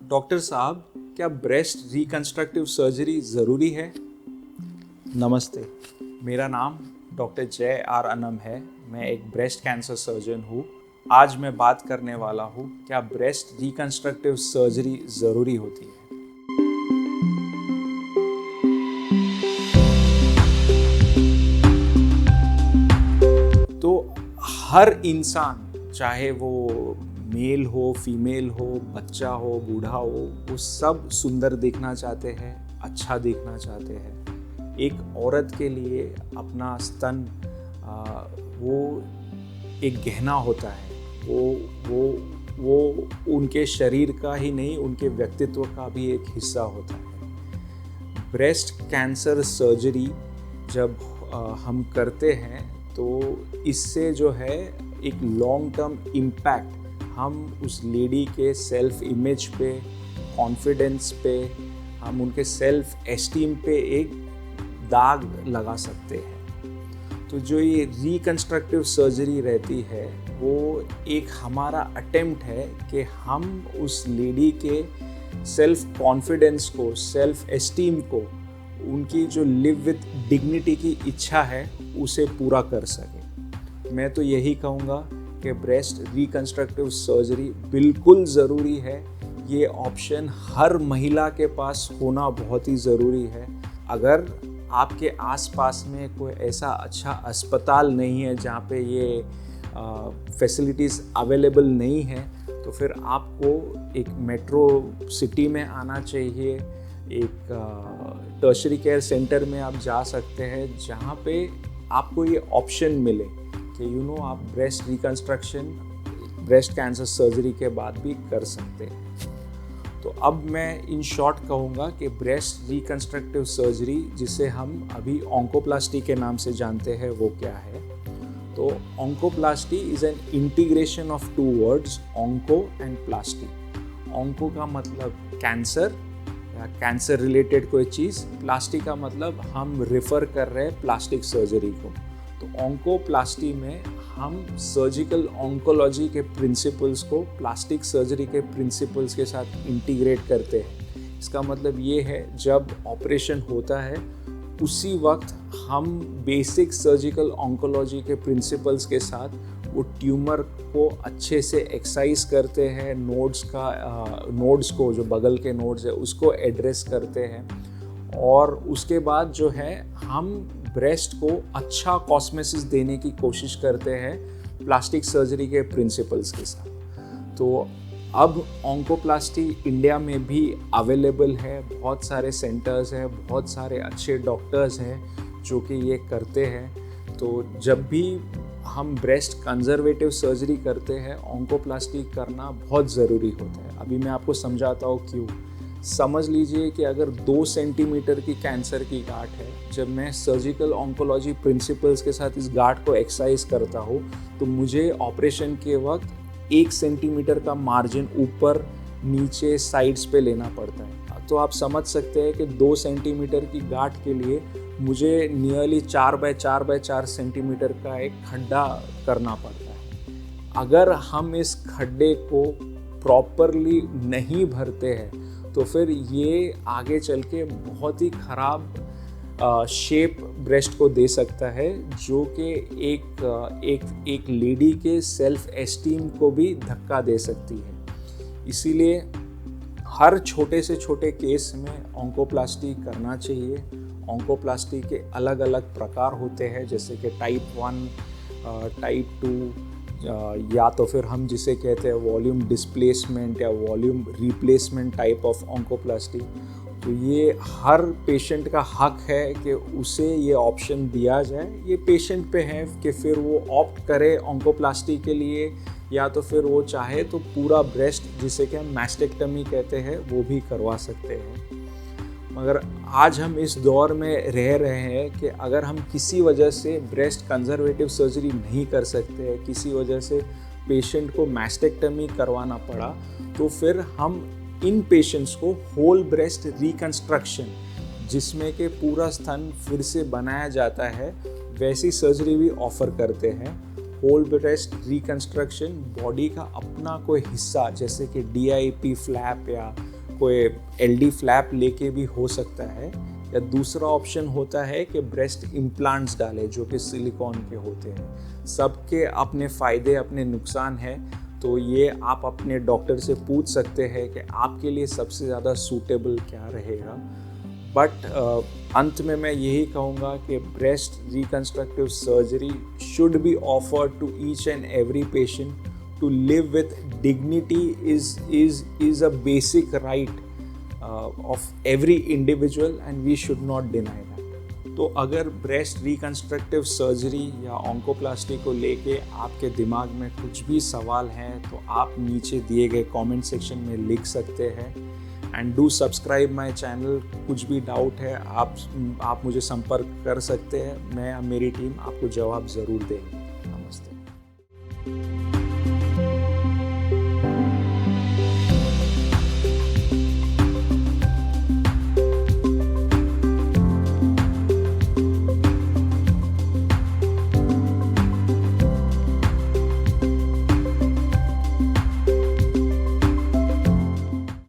Doctor साहब, क्या breast reconstructive surgery ज़रूरी है? नमस्ते। मेरा नाम डॉक्टर जय आर अनम है। मैं एक ब्रेस्ट कैंसर सर्जन हूँ। आज मैं बात करने वाला हूँ, क्या ब्रेस्ट रिकंस्ट्रक्टिव सर्जरी ज़रूरी होती है? तो हर इंसान, चाहे वो मेल हो, फीमेल हो, बच्चा हो, बूढ़ा हो, वो सब सुंदर दिखना चाहते हैं, अच्छा दिखना चाहते हैं। एक औरत के लिए अपना स्तन वो एक गहना होता है। वो उनके शरीर का ही नहीं, उनके व्यक्तित्व का भी एक हिस्सा होता है। ब्रेस्ट कैंसर सर्जरी जब हम करते हैं तो इससे जो है एक लॉन्ग टर्म इम्पैक्ट हम उस लेडी के सेल्फ इमेज पे, कॉन्फिडेंस पे, हम उनके सेल्फ एस्टीम पे एक दाग लगा सकते हैं। तो जो ये रिकंस्ट्रक्टिव सर्जरी रहती है वो एक हमारा अटेम्प्ट है कि हम उस लेडी के सेल्फ कॉन्फिडेंस को, सेल्फ एस्टीम को, उनकी जो लिव विद डिग्निटी की इच्छा है उसे पूरा कर सके। मैं तो यही कहूँगा कि ब्रेस्ट रिकंस्ट्रक्टिव सर्जरी बिल्कुल ज़रूरी है। ये ऑप्शन हर महिला के पास होना बहुत ही ज़रूरी है। अगर आपके आसपास में कोई ऐसा अच्छा अस्पताल नहीं है जहाँ पे ये फैसिलिटीज़ अवेलेबल नहीं है, तो फिर आपको एक मेट्रो सिटी में आना चाहिए। एक टर्शरी केयर सेंटर में आप जा सकते हैं जहाँ पे आपको ये ऑप्शन मिले कि आप breast reconstruction, breast cancer surgery के बाद भी कर सकते हैं। तो अब मैं इन शॉर्ट कहूँगा कि ब्रेस्ट रिकंस्ट्रक्टिव सर्जरी, जिसे हम अभी ऑन्कोप्लास्टी के नाम से जानते हैं, वो क्या है? तो oncoplasty is an integration of two words, onco and plasty. ऑन्को का मतलब कैंसर या कैंसर रिलेटेड कोई चीज़, प्लास्टी का मतलब हम रेफ़र कर रहे हैं प्लास्टिक सर्जरी को। तो ऑन्कोप्लास्टी में हम सर्जिकल ऑन्कोलॉजी के प्रिंसिपल्स को प्लास्टिक सर्जरी के प्रिंसिपल्स के साथ इंटीग्रेट करते हैं। इसका मतलब ये है, जब ऑपरेशन होता है उसी वक्त हम बेसिक सर्जिकल ऑन्कोलॉजी के प्रिंसिपल्स के साथ वो ट्यूमर को अच्छे से एक्साइज करते हैं, नोड्स को, जो बगल के नोड्स है उसको एड्रेस करते हैं, और उसके बाद जो है हम ब्रेस्ट को अच्छा कॉस्मेसिस देने की कोशिश करते हैं प्लास्टिक सर्जरी के प्रिंसिपल्स के साथ। तो अब ऑन्कोप्लास्टी इंडिया में भी अवेलेबल है, बहुत सारे सेंटर्स हैं, बहुत सारे अच्छे डॉक्टर्स हैं जो कि ये करते हैं। तो जब भी हम ब्रेस्ट कंजर्वेटिव सर्जरी करते हैं, ऑन्कोप्लास्टी करना बहुत ज़रूरी होता है। अभी मैं आपको समझाता हूँ क्यों। समझ लीजिए कि अगर 2 सेंटीमीटर की कैंसर की गांठ है, जब मैं सर्जिकल ऑन्कोलॉजी प्रिंसिपल्स के साथ इस गांठ को एक्सरसाइज करता हूँ तो मुझे ऑपरेशन के वक्त 1 सेंटीमीटर का मार्जिन ऊपर नीचे साइड्स पे लेना पड़ता है। तो आप समझ सकते हैं कि 2 सेंटीमीटर की गांठ के लिए मुझे नियरली 4 बाय 4 बाय 4 सेंटीमीटर का एक खड्डा करना पड़ता है। अगर हम इस खड्डे को प्रॉपरली नहीं भरते हैं तो फिर ये आगे चल के बहुत ही ख़राब शेप ब्रेस्ट को दे सकता है, जो कि एक लेडी के सेल्फ एस्टीम को भी धक्का दे सकती है। इसीलिए हर छोटे से छोटे केस में ऑन्कोप्लास्टी करना चाहिए। ऑन्कोप्लास्टी के अलग अलग प्रकार होते हैं, जैसे कि टाइप 1, टाइप 2, या तो फिर हम जिसे कहते हैं वॉल्यूम डिस्प्लेसमेंट या वॉल्यूम रिप्लेसमेंट टाइप ऑफ ऑन्कोप्लास्टी। तो ये हर पेशेंट का हक है कि उसे ये ऑप्शन दिया जाए। ये पेशेंट पे है कि फिर वो ऑप्ट करे ऑन्कोप्लास्टी के लिए, या तो फिर वो चाहे तो पूरा ब्रेस्ट, जिसे कि हम मैस्टेक्टमी कहते हैं, वो भी करवा सकते हैं। मगर आज हम इस दौर में रह रहे हैं कि अगर हम किसी वजह से ब्रेस्ट कंजर्वेटिव सर्जरी नहीं कर सकते हैं, किसी वजह से पेशेंट को मैस्टेक्टमी करवाना पड़ा, तो फिर हम इन पेशेंट्स को होल ब्रेस्ट रिकंस्ट्रक्शन, जिसमें कि पूरा स्तन फिर से बनाया जाता है, वैसी सर्जरी भी ऑफ़र करते हैं। होल ब्रेस्ट रिकंस्ट्रक्शन बॉडी का अपना कोई हिस्सा जैसे कि DIP फ्लैप या कोई LD फ्लैप लेके भी हो सकता है, या दूसरा ऑप्शन होता है कि ब्रेस्ट इम्प्लांट्स डाले जो कि सिलिकॉन के होते हैं। सबके अपने फ़ायदे अपने नुकसान हैं, तो ये आप अपने डॉक्टर से पूछ सकते हैं कि आपके लिए सबसे ज़्यादा सूटेबल क्या रहेगा। बट अंत में मैं यही कहूँगा कि breast reconstructive surgery should be offered to each and every patient to live with dignity is a basic right of every individual and we should not deny that. तो अगर ब्रेस्ट रिकंस्ट्रक्टिव सर्जरी या ऑन्कोप्लास्टी को लेके आपके दिमाग में कुछ भी सवाल हैं तो आप नीचे दिए गए कमेंट सेक्शन में लिख सकते हैं। And do subscribe my channel. कुछ भी डाउट है आप मुझे संपर्क कर सकते हैं, मैं मेरी टीम आपको जवाब ज़रूर देंगे। नमस्ते।